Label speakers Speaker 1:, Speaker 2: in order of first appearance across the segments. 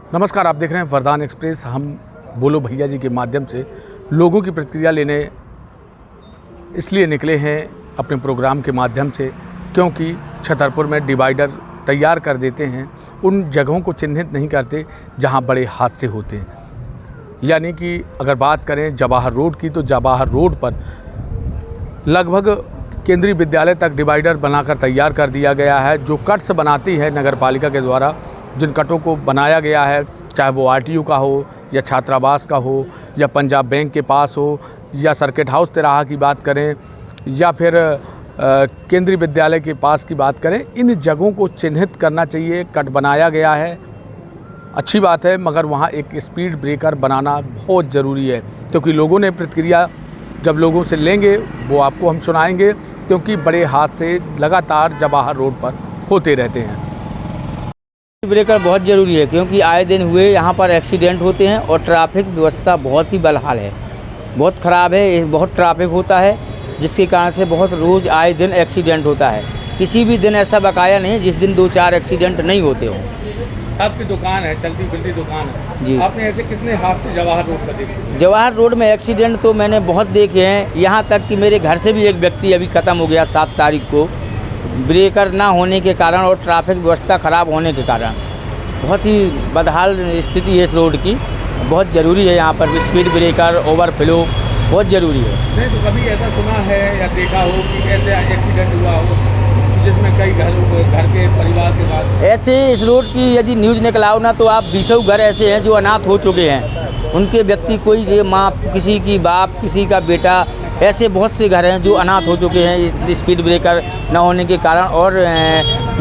Speaker 1: नमस्कार, आप देख रहे हैं वरदान एक्सप्रेस। हम बोलो भैया जी के माध्यम से लोगों की प्रतिक्रिया लेने इसलिए निकले हैं अपने प्रोग्राम के माध्यम से, क्योंकि छतरपुर में डिवाइडर तैयार कर देते हैं, उन जगहों को चिन्हित नहीं करते जहां बड़े हादसे होते हैं। यानी कि अगर बात करें जवाहर रोड की, तो जवाहर रोड पर लगभग केंद्रीय विद्यालय तक डिवाइडर बनाकर तैयार कर दिया गया है। जो कट्स बनाती है नगर पालिका के द्वारा, जिन कटों को बनाया गया है, चाहे वो आरटीयू का हो या छात्रावास का हो या पंजाब बैंक के पास हो या सर्किट हाउस तिराहा की बात करें या फिर केंद्रीय विद्यालय के पास की बात करें, इन जगहों को चिन्हित करना चाहिए। कट बनाया गया है, अच्छी बात है, मगर वहाँ एक स्पीड ब्रेकर बनाना बहुत ज़रूरी है, क्योंकि लोगों ने प्रतिक्रिया जब लोगों से लेंगे वो आपको हम सुनाएंगे, क्योंकि बड़े हादसे लगातार जवाहर रोड पर होते रहते हैं।
Speaker 2: ब्रेकर बहुत ज़रूरी है, क्योंकि आए दिन हुए यहाँ पर एक्सीडेंट होते हैं और ट्रैफिक व्यवस्था बहुत ही बदहाल है, बहुत ख़राब है। बहुत ट्रैफिक होता है, जिसके कारण से बहुत रोज़ आए दिन एक्सीडेंट होता है। किसी भी दिन ऐसा बकाया नहीं जिस दिन 2-4 एक्सीडेंट नहीं होते हों।
Speaker 1: आपकी दुकान है, चलती फिरती दुकान है
Speaker 2: जी।
Speaker 1: आपने ऐसे कितने हादसे जवाहर रोड पर देखे?
Speaker 2: जवाहर रोड में एक्सीडेंट तो मैंने बहुत देखे हैं, यहाँ तक कि मेरे घर से भी एक व्यक्ति अभी ख़त्म हो गया 7 तारीख को, ब्रेकर ना होने के कारण और ट्रैफिक व्यवस्था ख़राब होने के कारण। बहुत ही बदहाल स्थिति है इस रोड की। बहुत ज़रूरी है यहाँ पर स्पीड ब्रेकर, ओवरफ्लो बहुत ज़रूरी है।
Speaker 1: नहीं तो कभी ऐसा सुना है या देखा हो कि ऐसे एक्सीडेंट हुआ हो जिसमें कई घर के परिवार के बाद
Speaker 2: ऐसे इस रोड की यदि न्यूज़ निकलाओ ना, तो आप 20 घर ऐसे हैं जो अनाथ हो चुके हैं। उनके व्यक्ति, कोई ये माँ, किसी की बाप, किसी का बेटा, ऐसे बहुत से घर हैं जो अनाथ हो चुके हैं स्पीड ब्रेकर न होने के कारण। और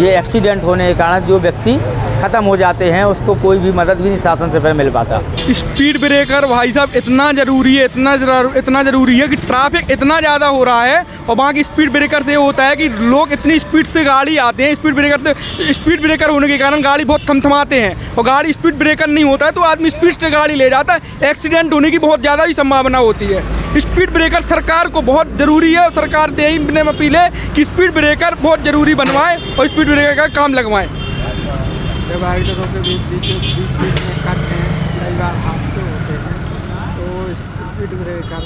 Speaker 2: ये एक्सीडेंट होने के कारण जो व्यक्ति ख़त्म हो जाते हैं, उसको कोई भी मदद भी नहीं शासन से फिर मिल पाता।
Speaker 3: स्पीड ब्रेकर भाई साहब इतना ज़रूरी है, इतना ज़रूरी है कि ट्रैफिक इतना ज़्यादा हो रहा है, और वहाँ की स्पीड ब्रेकर से होता है कि लोग इतनी स्पीड से गाड़ी आते हैं। स्पीड ब्रेकर होने के कारण गाड़ी बहुत थमथमाते हैं, और गाड़ी स्पीड ब्रेकर नहीं होता है तो आदमी स्पीड से गाड़ी ले जाता है। एक्सीडेंट होने की बहुत ज़्यादा भी संभावना होती है। स्पीड ब्रेकर सरकार को बहुत ज़रूरी है, और सरकार से यही अपील है कि स्पीड ब्रेकर बहुत ज़रूरी बनवाएं और स्पीड ब्रेकर का काम लगवाएं।
Speaker 4: डिवाइडरों के बीच में कट हैं, कई बार हादसे होते हैं, तो स्पीड ब्रेकर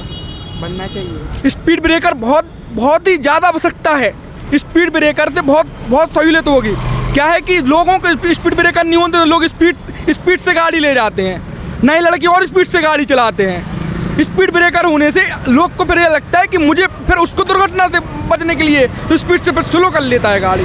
Speaker 4: बनना चाहिए।
Speaker 3: स्पीड ब्रेकर बहुत ही ज़्यादा आवश्यकता है। स्पीड ब्रेकर से बहुत सहूलियत होगी। क्या है कि लोगों को स्पीड ब्रेकर नहीं होते तो लोग स्पीड से गाड़ी ले जाते हैं, नई लड़की और स्पीड से गाड़ी चलाते हैं। स्पीड ब्रेकर होने से लोग को फिर ये लगता है कि मुझे फिर उसको दुर्घटना से बचने के लिए तो स्पीड से फिर स्लो कर लेता है गाड़ी।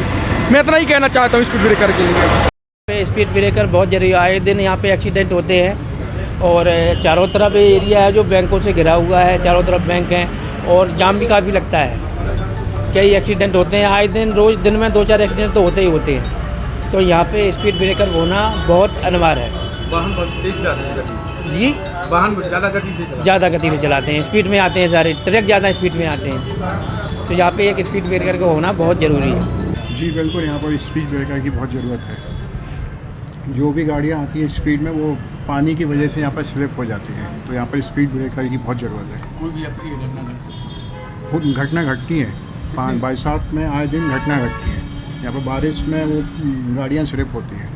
Speaker 3: मैं इतना ही कहना चाहता हूँ स्पीड ब्रेकर के लिए।
Speaker 2: स्पीड ब्रेकर बहुत जरूरी है। आए दिन यहाँ पे एक्सीडेंट होते हैं, और चारों तरफ एरिया है जो बैंकों से घिरा हुआ है, चारों तरफ बैंक हैं, और जाम भी काफ़ी लगता है। कई एक्सीडेंट होते हैं आए दिन, रोज़ दिन में 2-4 एक्सीडेंट तो होते ही होते हैं। तो यहाँ पे स्पीड ब्रेकर होना बहुत अनिवार्य है।
Speaker 1: वाहन बहुत तेज जाते हैं
Speaker 2: जी,
Speaker 1: वाहन ज़्यादा गति से
Speaker 2: चलाते हैं, स्पीड में आते हैं, सारे ट्रक ज़्यादा स्पीड में आते हैं। तो यहाँ पे एक स्पीड ब्रेकर का होना बहुत ज़रूरी है।
Speaker 4: जी बिल्कुल, यहाँ पर स्पीड ब्रेकर की बहुत ज़रूरत है। जो भी गाड़ियाँ आती हैं स्पीड में, वो पानी की वजह से यहाँ पर स्लिप हो जाती हैं, तो यहाँ पर स्पीड ब्रेकर की बहुत ज़रूरत है।
Speaker 1: कोई भी अप्रिय घटना
Speaker 4: खुद घटना घटती है, 5-7 में आए दिन घटना घटती है। यहाँ पर बारिश में वो गाड़ियाँ स्लिप होती हैं।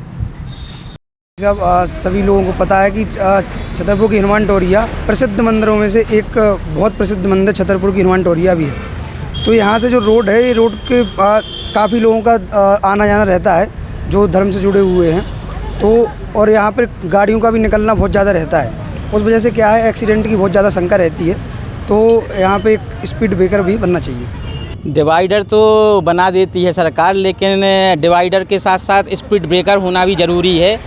Speaker 5: जब सभी लोगों को पता है कि छतरपुर की हनुमान टोरिया प्रसिद्ध मंदिरों में से एक बहुत प्रसिद्ध मंदिर छतरपुर की हनुमान टोरिया भी है। तो यहाँ से जो रोड है, ये रोड के काफ़ी लोगों का आना जाना रहता है जो धर्म से जुड़े हुए हैं। तो और यहाँ पर गाड़ियों का भी निकलना बहुत ज़्यादा रहता है। उस वजह से क्या है, एक्सीडेंट की बहुत ज़्यादा शंका रहती है। तो यहाँ पे एक स्पीड ब्रेकर भी बनना चाहिए।
Speaker 2: डिवाइडर तो बना देती है सरकार, लेकिन डिवाइडर के साथ साथ स्पीड ब्रेकर होना भी ज़रूरी है,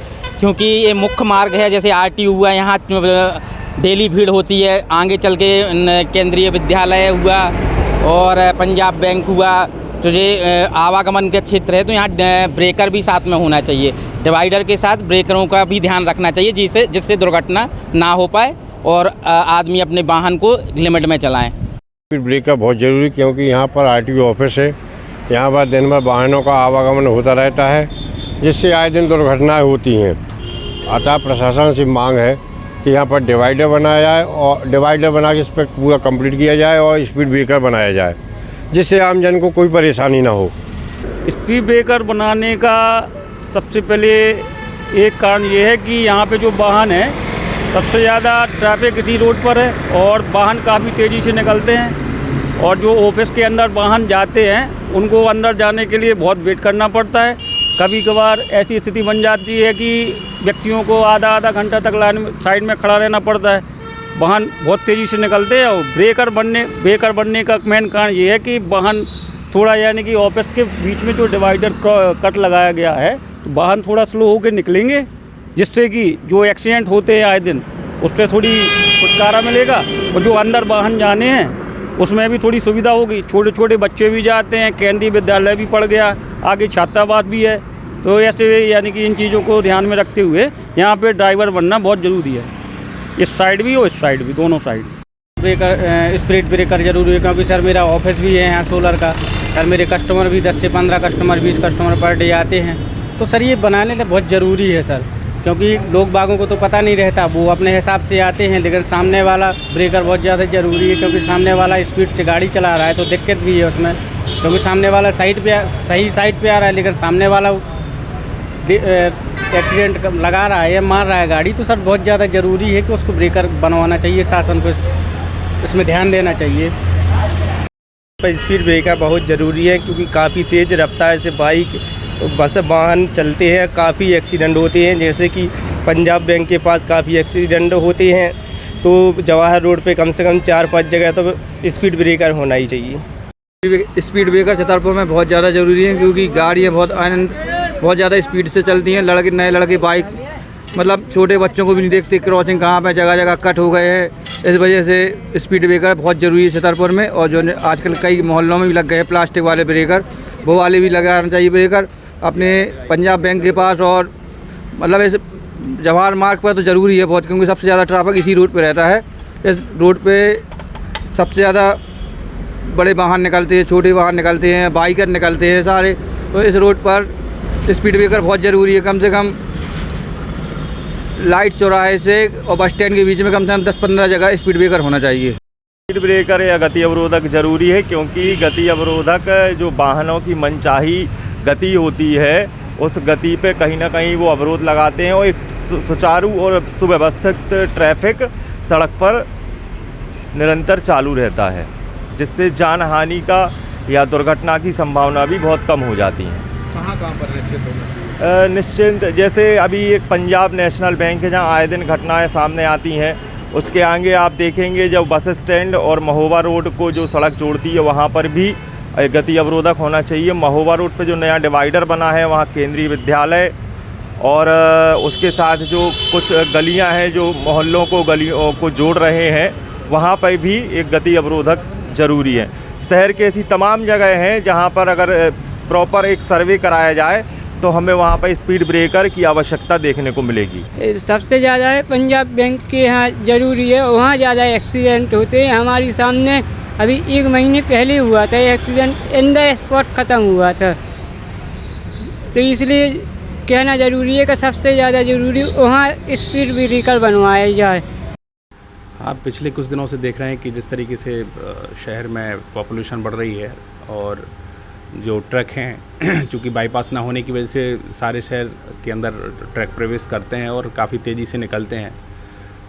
Speaker 2: क्योंकि ये मुख्य मार्ग है। जैसे आरटीयू हुआ, यहाँ डेली भीड़ होती है। आगे चल के केंद्रीय विद्यालय हुआ और पंजाब बैंक हुआ, तो ये आवागमन के क्षेत्र है, तो यहाँ ब्रेकर भी साथ में होना चाहिए। डिवाइडर के साथ ब्रेकरों का भी ध्यान रखना चाहिए, जिससे दुर्घटना ना हो पाए और आदमी अपने वाहन को लिमिट में चलाएं।
Speaker 6: स्पीड ब्रेकर बहुत ज़रूरी, क्योंकि यहाँ पर आरटीओ ऑफिस है। यहाँ पर दिन भर वाहनों का आवागमन होता रहता है, जिससे आए दिन दुर्घटनाएँ होती हैं। अतः प्रशासन से मांग है कि यहाँ पर डिवाइडर बनाया जाए, और डिवाइडर बना के इस पर पूरा कंप्लीट किया जाए, और स्पीड ब्रेकर बनाया जाए, जिससे आम जन को कोई परेशानी ना हो।
Speaker 7: स्पीड ब्रेकर बनाने का सबसे पहले एक कारण ये है कि यहाँ पे जो वाहन है सबसे ज़्यादा ट्रैफिक इसी रोड पर है और वाहन काफ़ी तेज़ी से निकलते हैं और जो ऑफिस के अंदर वाहन जाते हैं उनको अंदर जाने के लिए बहुत वेट करना पड़ता है। कभी कभार ऐसी स्थिति बन जाती है कि व्यक्तियों को आधा घंटा तक लाइन में साइड में खड़ा रहना पड़ता है। वाहन बहुत तेज़ी से निकलते हैं और ब्रेकर बनने का मेन कारण ये है कि वाहन थोड़ा यानी कि ऑफिस के बीच में जो डिवाइडर कट लगाया गया है तो वाहन थोड़ा स्लो होकर निकलेंगे, जिससे कि जो एक्सीडेंट होते हैं आए दिन उससे थोड़ी छुटकारा मिलेगा और जो अंदर वाहन जाने हैं उसमें भी थोड़ी सुविधा होगी। छोटे छोटे बच्चे भी जाते हैं, केंद्रीय विद्यालय भी पड़ गया, आगे छात्रावास भी है, तो ऐसे यानी कि इन चीज़ों को ध्यान में रखते हुए यहाँ पे ड्राइवर बनना बहुत ज़रूरी है, इस साइड भी और इस साइड भी, दोनों साइड।
Speaker 2: ब्रेकर स्पीड ब्रेकर ज़रूरी है क्योंकि सर मेरा ऑफिस भी है यहाँ सोलर का। सर मेरे कस्टमर भी 10 से 15 कस्टमर 20 कस्टमर पर डे आते हैं, तो सर ये बनाने में बहुत ज़रूरी है सर, क्योंकि लोग बागों को तो पता नहीं रहता, वो अपने हिसाब से आते हैं, लेकिन सामने वाला ब्रेकर बहुत ज़्यादा ज़रूरी है क्योंकि सामने वाला स्पीड से गाड़ी चला रहा है तो दिक्कत भी है उसमें, क्योंकि सामने वाला सही साइड पे आ रहा है लेकिन सामने वाला एक्सीडेंट लगा रहा है या मार रहा है गाड़ी, तो सर बहुत ज़्यादा ज़रूरी है कि उसको ब्रेकर बनवाना चाहिए, शासन को इसमें ध्यान देना चाहिए।
Speaker 8: स्पीड ब्रेकर बहुत ज़रूरी है क्योंकि काफ़ी तेज़ रफ्तार से बाइक बस वाहन चलते हैं, काफ़ी एक्सीडेंट होते हैं, जैसे कि पंजाब बैंक के पास काफ़ी एक्सीडेंट होते हैं, तो जवाहर रोड पे कम से कम 4-5 जगह तो स्पीड ब्रेकर होना ही चाहिए।
Speaker 9: स्पीड ब्रेकर छतरपुर में बहुत ज़्यादा ज़रूरी है क्योंकि गाड़ियाँ बहुत ज़्यादा स्पीड से चलती हैं। नए लड़के बाइक मतलब छोटे बच्चों को भी नहीं देखते क्रॉसिंग कहाँ पे, जगह जगह कट हो गए हैं, इस वजह से स्पीड ब्रेकर बहुत ज़रूरी है छतरपुर में। और जो आजकल कई मोहल्लों में भी लग गए हैं प्लास्टिक वाले ब्रेकर, वो वाले भी लगाना चाहिए ब्रेकर अपने पंजाब बैंक के पास, और मतलब इस जवाहर मार्ग पर तो ज़रूरी है बहुत, क्योंकि सबसे ज़्यादा ट्रैफिक इसी रूट पे रहता है। इस रोड पे सबसे ज़्यादा बड़े वाहन निकलते हैं, छोटे वाहन निकलते हैं, बाइकर निकलते हैं सारे, तो इस रोड पर स्पीड ब्रेकर बहुत ज़रूरी है। कम से कम लाइट चौराहे से और बस स्टैंड के बीच में कम से कम 10-15 जगह स्पीड ब्रेकर होना चाहिए।
Speaker 10: स्पीड ब्रेकर या गति अवरोधक ज़रूरी है क्योंकि गति अवरोधक जो वाहनों की मनचाही गति होती है उस गति पे कहीं ना कहीं वो अवरोध लगाते हैं और एक सुचारू और सुव्यवस्थित ट्रैफिक सड़क पर निरंतर चालू रहता है, जिससे जान हानि का या दुर्घटना की संभावना भी बहुत कम हो जाती है।
Speaker 1: कहाँ पर निश्चित होगा?
Speaker 10: निश्चिंत, जैसे अभी एक पंजाब नेशनल बैंक है जहाँ आए दिन घटनाएं सामने आती हैं, उसके आगे आप देखेंगे जब बस स्टैंड और महोबा रोड को जो सड़क जोड़ती है वहाँ पर भी गति अवरोधक होना चाहिए। महोबा रोड पे जो नया डिवाइडर बना है वहाँ केंद्रीय विद्यालय और उसके साथ जो कुछ गलियाँ हैं जो मोहल्लों को जोड़ रहे हैं, वहाँ पर भी एक गति अवरोधक ज़रूरी है। शहर के ऐसी तमाम जगह हैं जहाँ पर अगर प्रॉपर एक सर्वे कराया जाए तो हमें वहाँ पर स्पीड ब्रेकर की आवश्यकता देखने को मिलेगी।
Speaker 11: सबसे ज़्यादा है पंजाब बैंक के यहाँ ज़रूरी है, वहाँ ज़्यादा एक्सीडेंट होते हैं। हमारी सामने अभी 1 महीने पहले हुआ था एक्सीडेंट, इन द स्पॉट ख़त्म हुआ था, तो इसलिए कहना ज़रूरी है कि सबसे ज़्यादा ज़रूरी वहाँ स्पीड ब्रेकर बनवाया जाए।
Speaker 12: आप पिछले कुछ दिनों से देख रहे हैं कि जिस तरीके से शहर में पॉपुलेशन बढ़ रही है और जो ट्रक हैं चूँकि बाईपास ना होने की वजह से सारे शहर के अंदर ट्रक प्रवेश करते हैं और काफ़ी तेज़ी से निकलते हैं,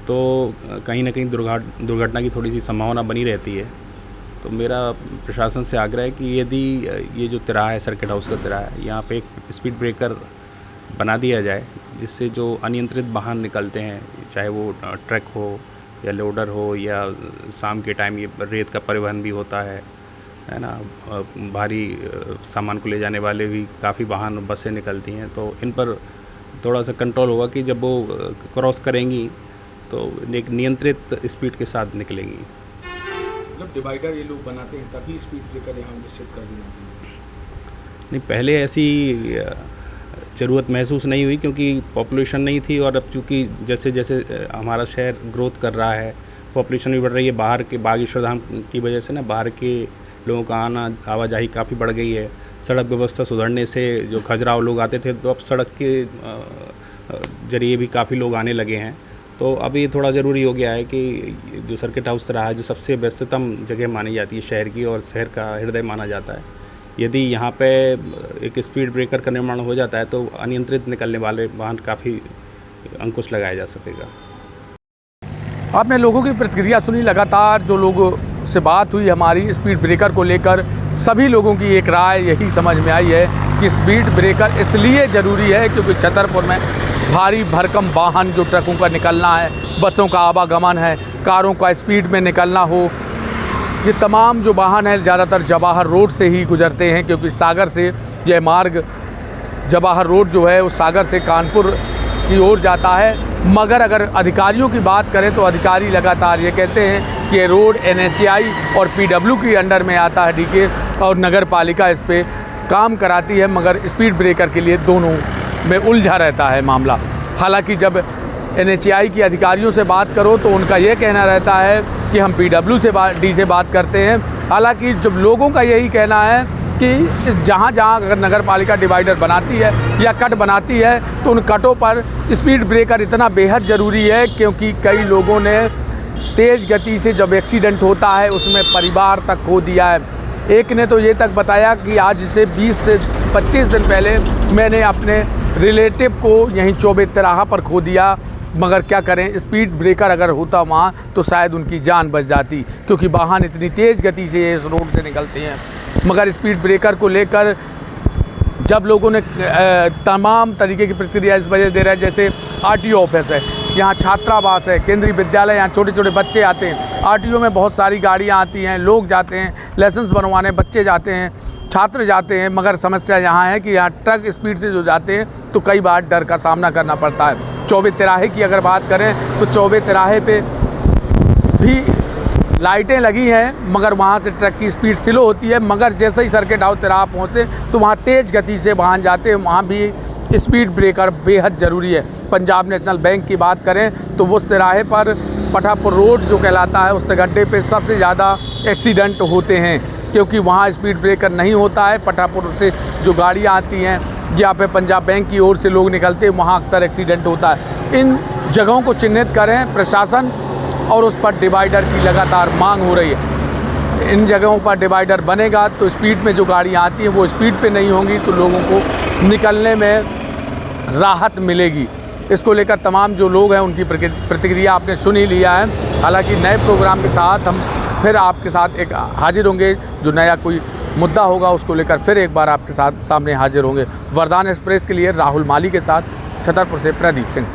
Speaker 12: तो कहीं ना कहीं दुर्घटना की थोड़ी सी संभावना बनी रहती है। तो मेरा प्रशासन से आग्रह है कि यदि ये जो तिराहा है, सर्किट हाउस का तिराहा है, यहाँ पे एक स्पीड ब्रेकर बना दिया जाए, जिससे जो अनियंत्रित वाहन निकलते हैं, चाहे वो ट्रक हो या लोडर हो या शाम के टाइम ये रेत का परिवहन भी होता है ना, भारी सामान को ले जाने वाले भी काफ़ी वाहन बसें निकलती हैं, तो इन पर थोड़ा सा कंट्रोल होगा कि जब वो क्रॉस करेंगी तो एक नियंत्रित स्पीड के साथ निकलेंगी।
Speaker 1: जब डिवाइडर ये लोग बनाते हैं तभी स्पीड ब्रेकर यहाँ निश्चित कर देना चाहिए।
Speaker 12: नहीं, पहले ऐसी ज़रूरत महसूस नहीं हुई क्योंकि पॉपुलेशन नहीं थी, और अब चूँकि जैसे जैसे हमारा शहर ग्रोथ कर रहा है, पॉपुलेशन भी बढ़ रही है, बाहर के बागेश्वर धाम की वजह से ना बाहर के लोगों का आना आवाजाही काफ़ी बढ़ गई है। सड़क व्यवस्था सुधरने से जो खजुराहो लोग आते थे तो अब सड़क के ज़रिए भी काफ़ी लोग आने लगे हैं, तो अब ये थोड़ा ज़रूरी हो गया है कि जो सर्किट हाउस रहा है, जो सबसे व्यस्ततम जगह मानी जाती है शहर की और शहर का हृदय माना जाता है, यदि यहाँ पे एक स्पीड ब्रेकर का निर्माण हो जाता है तो अनियंत्रित निकलने वाले वाहन काफ़ी अंकुश लगाया जा सकेगा।
Speaker 1: आपने लोगों की प्रतिक्रिया सुनी। लगातार जो लोगों से बात हुई हमारी स्पीड ब्रेकर को लेकर, सभी लोगों की एक राय यही समझ में आई है कि स्पीड ब्रेकर इसलिए ज़रूरी है क्योंकि छतरपुर में भारी भरकम वाहन जो ट्रकों का निकलना है, बसों का आवागमन है, कारों का स्पीड में निकलना हो, ये तमाम जो वाहन है ज़्यादातर जवाहर रोड से ही गुजरते हैं क्योंकि सागर से यह मार्ग, जवाहर रोड जो है वो सागर से कानपुर की ओर जाता है। मगर अगर अधिकारियों की बात करें तो अधिकारी लगातार ये कहते हैं कि ये रोड NHAI और PW की अंडर में आता है, DK और नगर पालिका इस पे काम कराती है, मगर स्पीड ब्रेकर के लिए दोनों में उलझा रहता है मामला। हालांकि जब NHAI की अधिकारियों से बात करो तो उनका ये कहना रहता है कि हम PW से बात करते हैं। हालांकि जब लोगों का यही कहना है कि जहाँ जहाँ अगर नगर पालिका डिवाइडर बनाती है या कट बनाती है तो उन कटों पर स्पीड ब्रेकर इतना बेहद ज़रूरी है क्योंकि कई लोगों ने तेज़ गति से जब एक्सीडेंट होता है उसमें परिवार तक खो दिया है। एक ने तो ये तक बताया कि आज से 20 से 25 दिन पहले मैंने अपने रिलेटिव को यहीं चौबे तिराहा पर खो दिया, मगर क्या करें, स्पीड ब्रेकर अगर होता वहाँ तो शायद उनकी जान बच जाती क्योंकि वाहन इतनी तेज़ गति से इस रोड से निकलते हैं। मगर स्पीड ब्रेकर को लेकर जब लोगों ने तमाम तरीके की प्रतिक्रिया इस वजह दे रहे हैं, जैसे RTO ऑफिस है, यहाँ छात्रावास है, केंद्रीय विद्यालय, यहाँ छोटे छोटे बच्चे आते हैं, RTO में बहुत सारी गाड़ियाँ आती हैं, लोग जाते हैं लाइसेंस बनवाने, बच्चे जाते हैं, छात्र जाते हैं, मगर समस्या यहाँ है कि यहाँ ट्रक स्पीड से जो जाते हैं तो कई बार डर का सामना करना पड़ता है। चौबे तिराहे की अगर बात करें तो चौबे तिराहे पे भी लाइटें लगी हैं, मगर वहाँ से ट्रक की स्पीड स्लो होती है, मगर जैसे ही सर्किट हाउस तिराहा पहुँचते तो वहाँ तेज़ गति से वाहन जाते हैं, वहाँ भी स्पीड ब्रेकर बेहद ज़रूरी है। पंजाब नेशनल बैंक की बात करें तो उस तिराहे पर पठापुर रोड जो कहलाता है उस गड्ढे पे सबसे ज़्यादा एक्सीडेंट होते हैं क्योंकि वहाँ स्पीड ब्रेकर नहीं होता है। पठापुर से जो गाड़ियाँ आती हैं या फिर पंजाब बैंक की ओर से लोग निकलते हैं, वहाँ अक्सर एक्सीडेंट होता है। इन जगहों को चिन्हित करें प्रशासन और उस पर डिवाइडर की लगातार मांग हो रही है। इन जगहों पर डिवाइडर बनेगा तो स्पीड में जो गाड़ियाँ आती हैं वो स्पीड पे नहीं होंगी तो लोगों को निकलने में राहत मिलेगी। इसको लेकर तमाम जो लोग हैं उनकी प्रतिक्रिया आपने सुन ही लिया है। हालांकि नए प्रोग्राम के साथ हम फिर आपके साथ एक हाजिर होंगे, जो नया कोई मुद्दा होगा उसको लेकर फिर एक बार आपके साथ सामने हाजिर होंगे। वरदान एक्सप्रेस के लिए राहुल माली के साथ छतरपुर से प्रदीप सिंह।